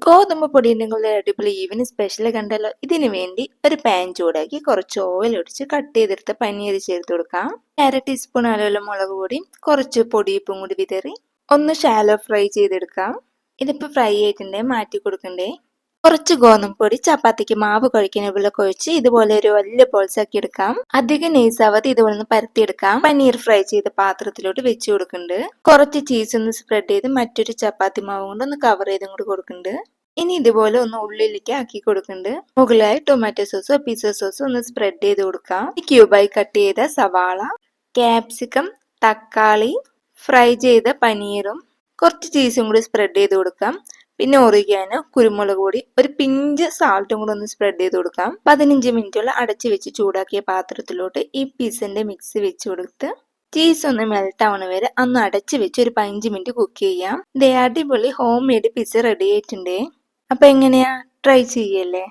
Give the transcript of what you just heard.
ഗോതമ്പ് പൊടിയുണ്ടെങ്കിൽ അടിപൊളി evening special കണ്ടല്ലോ. ഇതിനു വേണ്ടി ഒരു പാൻ ചൂടാക്കി കുറച്ച് ഓയിൽ ഒഴിച്ച് കട്ട് ചെയ്തെടുത്ത പനീർ ചേർത്ത് കൊടുക്കാം. 1/2 ടീസ്പൂൺ അളവിലുള്ള മുളക് പൊടി, കുറച്ച് പൊടിയുപ്പും കൂടി വിതറി ഒന്ന് ഷാലോ ഫ്രൈ ചെയ്തെടുക്കാം. ഇതിപ്പോൾ ഫ്രൈ ആയിട്ടുണ്ടേ മാറ്റി കൊടുക്കണ്ടേ. കുറച്ച് ഗോതമ്പ് പൊടി ചപ്പാത്തിക്ക് മാവ് കുഴക്കുന്ന പോലെ കുഴച്ച് ഇതുപോലെ ഒരു വലിയ ബോൾസ് ആക്കി എടുക്കാം. അധികം നൈസ് ആവാതെ ഇതുപോലെ ഒന്ന് പരത്തിയെടുക്കാം. പനീർ ഫ്രൈ ചെയ്ത പാത്രത്തിലോട്ട് വെച്ച് കൊടുക്കുന്നുണ്ട്. കുറച്ച് ചീസ് ഒന്ന് സ്പ്രെഡ് ചെയ്ത് മറ്റൊരു ചപ്പാത്തി മാവ് കൊണ്ട് ഒന്ന് കവർ ചെയ്തും കൂടി കൊടുക്കുന്നുണ്ട്. ഇനി ഇതുപോലെ ഒന്ന് ഉള്ളിലേക്ക് ആക്കി കൊടുക്കുന്നുണ്ട്. മുകളിലായി ടൊമാറ്റോ സോസോ പിസ്സ സോസോ ഒന്ന് സ്പ്രെഡ് ചെയ്ത് കൊടുക്കാം. ക്യൂബായി കട്ട് ചെയ്ത സവാള, ക്യാപ്സിക്കം, തക്കാളി, ഫ്രൈ ചെയ്ത പനീറും കുറച്ച് ചീസും കൂടി സ്പ്രെഡ് ചെയ്ത് കൊടുക്കാം. പിന്നെ ഒറിഗാനോ, കുരുമുളക് പൊടി, ഒരു പിഞ്ച് സാൾട്ടും കൂടെ ഒന്ന് സ്പ്രെഡ് ചെയ്ത് കൊടുക്കാം. 15 മിനിറ്റോളം അടച്ചു വെച്ച് ചൂടാക്കിയ പാത്രത്തിലോട്ട് ഈ പിസ്സന്റെ മിക്സ് വെച്ച് കൊടുത്ത് ചീസ് ഒന്ന് മെൽറ്റ് ആവണ വരെ ഒന്ന് അടച്ചു വെച്ച് ഒരു 15 മിനിറ്റ് കുക്ക് ചെയ്യാം. ദേ അടിപൊളി ഹോം മെയ്ഡ് പിസ്സ റെഡി ആയിട്ടുണ്ടേ. അപ്പൊ എങ്ങനെയാ, ട്രൈ ചെയ്യല്ലേ?